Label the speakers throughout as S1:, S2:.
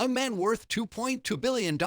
S1: a man worth $2.2 billion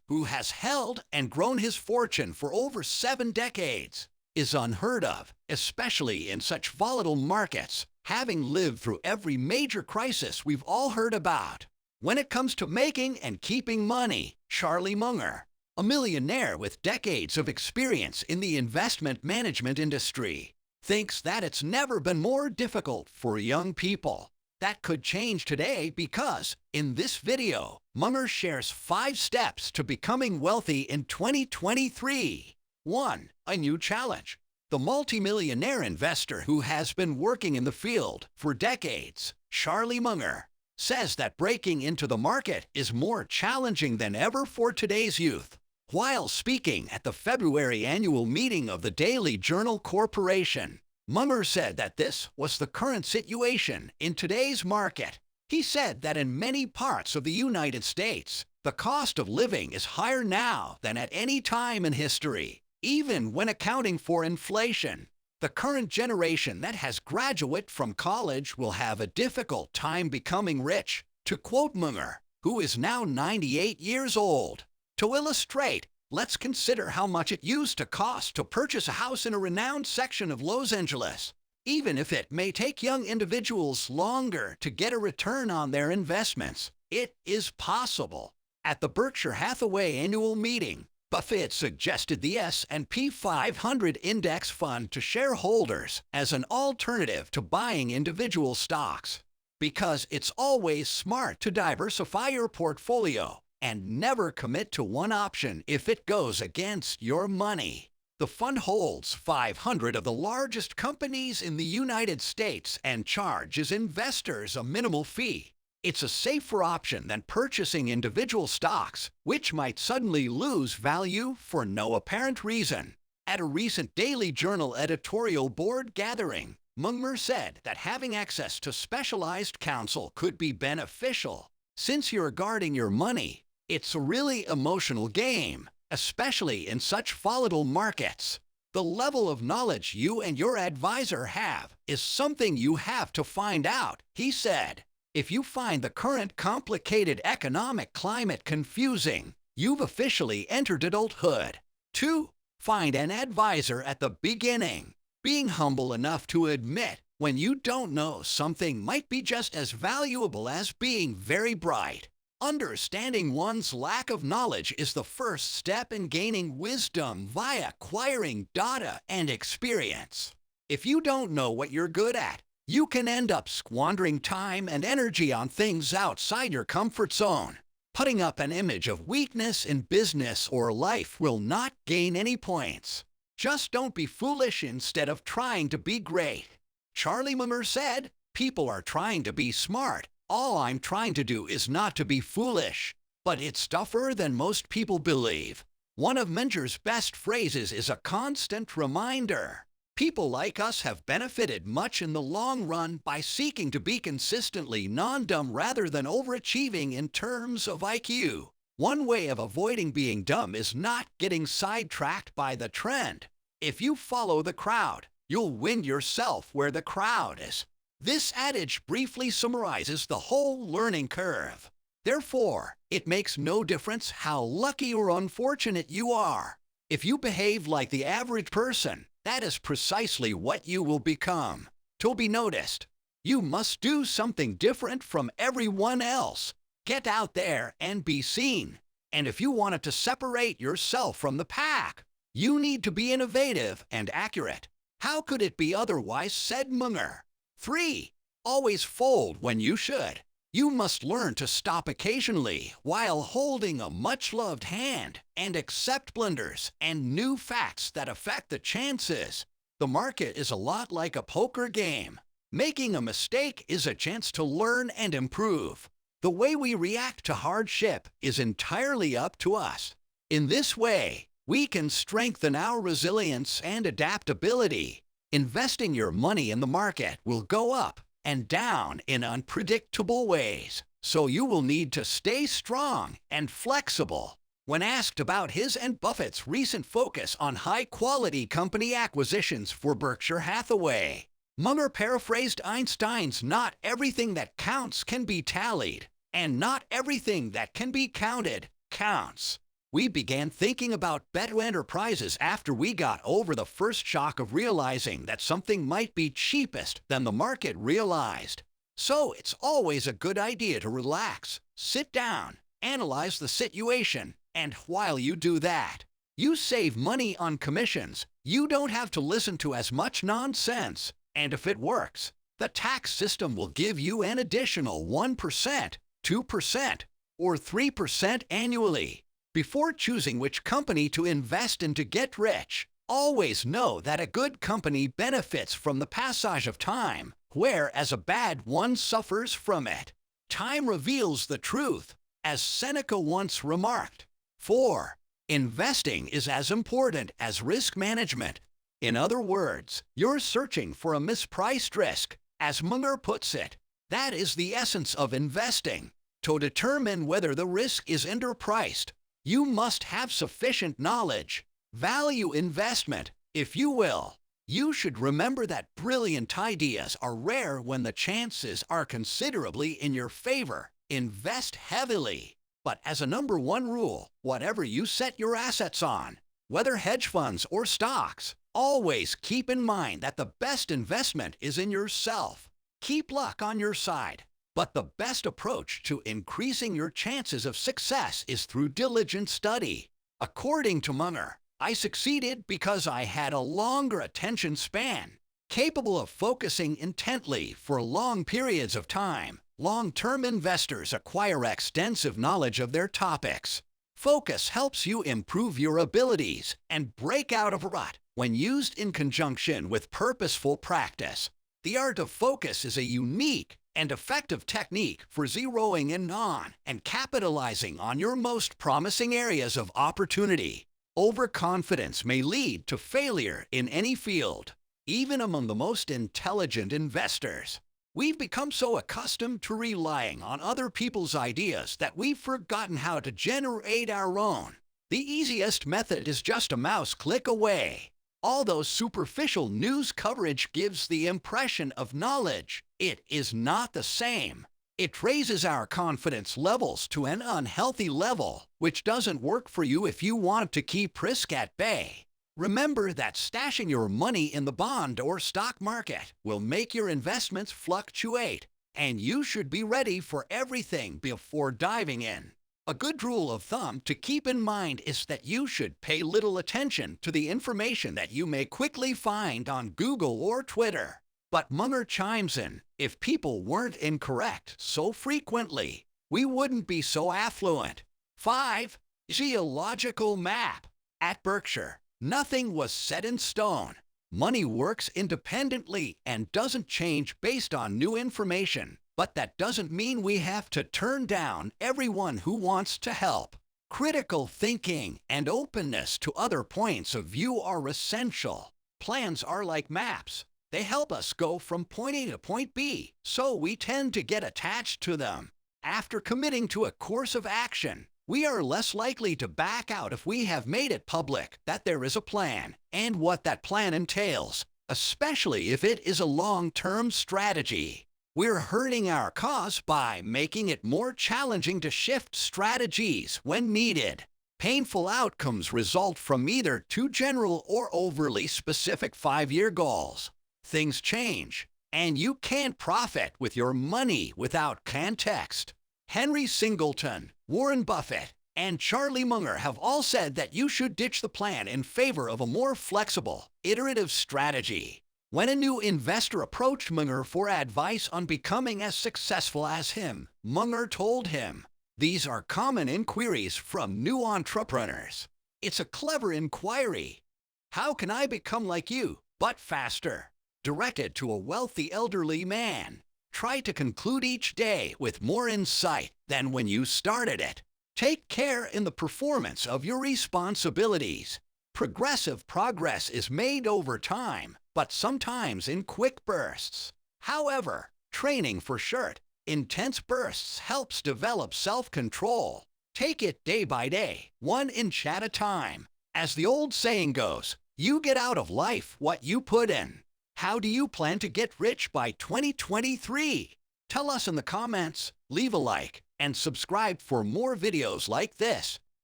S1: who has held and grown his fortune for over 7 decades, is unheard of, especially in such volatile markets, having lived through every major crisis we've all heard about. When it comes to making and keeping money, Charlie Munger, a millionaire with decades of experience in the investment management industry, thinks that it's never been more difficult for young people. That could change today because, in this video, Munger shares 5 steps to becoming wealthy in 2023. 1. A new challenge. The multimillionaire investor who has been working in the field for decades, Charlie Munger, says that breaking into the market is more challenging than ever for today's youth. While speaking at the February annual meeting of the Daily Journal Corporation, Munger said that this was the current situation in today's market. He said that in many parts of the United States, the cost of living is higher now than at any time in history, even when accounting for inflation. The current generation that has graduated from college will have a difficult time becoming rich, to quote Munger, who is now 98 years old. To illustrate, let's consider how much it used to cost to purchase a house in a renowned section of Los Angeles. Even if it may take young individuals longer to get a return on their investments, it is possible. At the Berkshire Hathaway annual meeting, Buffett suggested the S&P 500 index fund to shareholders as an alternative to buying individual stocks, because it's always smart to diversify your portfolio and never commit to one option if it goes against your money. The fund holds 500 of the largest companies in the United States and charges investors a minimal fee. It's a safer option than purchasing individual stocks, which might suddenly lose value for no apparent reason. At a recent Daily Journal editorial board gathering, Munger said that having access to specialized counsel could be beneficial. Since you're guarding your money, it's a really emotional game, especially in such volatile markets. The level of knowledge you and your advisor have is something you have to find out, he said. If you find the current complicated economic climate confusing, you've officially entered adulthood. 2. Find an advisor at the beginning. Being humble enough to admit when you don't know something might be just as valuable as being very bright. Understanding one's lack of knowledge is the first step in gaining wisdom via acquiring data and experience. If you don't know what you're good at, you can end up squandering time and energy on things outside your comfort zone. Putting up an image of weakness in business or life will not gain any points. Just don't be foolish instead of trying to be great. Charlie Munger said, "People are trying to be smart. All I'm trying to do is not to be foolish." But it's tougher than most people believe. One of Munger's best phrases is a constant reminder. People like us have benefited much in the long run by seeking to be consistently non-dumb rather than overachieving in terms of IQ. One way of avoiding being dumb is not getting sidetracked by the trend. If you follow the crowd, you'll win yourself where the crowd is. This adage briefly summarizes the whole learning curve. Therefore, it makes no difference how lucky or unfortunate you are. If you behave like the average person, that is precisely what you will become. To be noticed, you must do something different from everyone else. Get out there and be seen. And if you wanted to separate yourself from the pack, you need to be innovative and accurate. How could it be otherwise, said Munger. 3. Always fold when you should. You must learn to stop occasionally while holding a much-loved hand and accept blunders and new facts that affect the chances. The market is a lot like a poker game. Making a mistake is a chance to learn and improve. The way we react to hardship is entirely up to us. In this way, we can strengthen our resilience and adaptability. Investing your money in the market will go up and down in unpredictable ways, so you will need to stay strong and flexible. When asked about his and Buffett's recent focus on high-quality company acquisitions for Berkshire Hathaway, Munger paraphrased Einstein's "Not everything that counts can be tallied." And not everything that can be counted counts. We began thinking about better enterprises after we got over the first shock of realizing that something might be cheapest than the market realized. So it's always a good idea to relax, sit down, analyze the situation, and while you do that, you save money on commissions. You don't have to listen to as much nonsense. And if it works, the tax system will give you an additional 1%, 2%, or 3% annually. Before choosing which company to invest in to get rich, always know that a good company benefits from the passage of time, whereas a bad one suffers from it. Time reveals the truth, as Seneca once remarked. 4. Investing is as important as risk management. In other words, you're searching for a mispriced risk. As Munger puts it, that is the essence of investing. To determine whether the risk is underpriced, you must have sufficient knowledge. Value investment, if you will. You should remember that brilliant ideas are rare when the chances are considerably in your favor. Invest heavily. But as a number one rule, whatever you set your assets on, whether hedge funds or stocks, always keep in mind that the best investment is in yourself. Keep luck on your side. But the best approach to increasing your chances of success is through diligent study. According to Munger, I succeeded because I had a longer attention span, capable of focusing intently for long periods of time. Long-term investors acquire extensive knowledge of their topics. Focus helps you improve your abilities and break out of a rut when used in conjunction with purposeful practice. The art of focus is a unique and effective technique for zeroing in on and capitalizing on your most promising areas of opportunity. Overconfidence may lead to failure in any field, even among the most intelligent investors. We've become so accustomed to relying on other people's ideas that we've forgotten how to generate our own. The easiest method is just a mouse click away. Although superficial news coverage gives the impression of knowledge, it is not the same. It raises our confidence levels to an unhealthy level, which doesn't work for you if you want to keep risk at bay. Remember that stashing your money in the bond or stock market will make your investments fluctuate, and you should be ready for everything before diving in. A good rule of thumb to keep in mind is that you should pay little attention to the information that you may quickly find on Google or Twitter. But Munger chimes in, if people weren't incorrect so frequently, we wouldn't be so affluent. 5. Geological map. At Berkshire, nothing was set in stone. Money works independently and doesn't change based on new information. But that doesn't mean we have to turn down everyone who wants to help. Critical thinking and openness to other points of view are essential. Plans are like maps. They help us go from point A to point B, so we tend to get attached to them. After committing to a course of action, we are less likely to back out if we have made it public that there is a plan and what that plan entails, especially if it is a long-term strategy. We're hurting our cause by making it more challenging to shift strategies when needed. Painful outcomes result from either too general or overly specific 5-year goals. Things change, and you can't profit with your money without context. Henry Singleton, Warren Buffett, and Charlie Munger have all said that you should ditch the plan in favor of a more flexible, iterative strategy. When a new investor approached Munger for advice on becoming as successful as him, Munger told him, "These are common inquiries from new entrepreneurs. It's a clever inquiry. How can I become like you, but faster?" Directed to a wealthy elderly man. Try to conclude each day with more insight than when you started it. Take care in the performance of your responsibilities. Progressive progress is made over time, but sometimes in quick bursts. However, training for short, intense bursts helps develop self-control. Take it day by day, 1 inch at a time. As the old saying goes, you get out of life what you put in. How do you plan to get rich by 2023? Tell us in the comments, leave a like, and subscribe for more videos like this.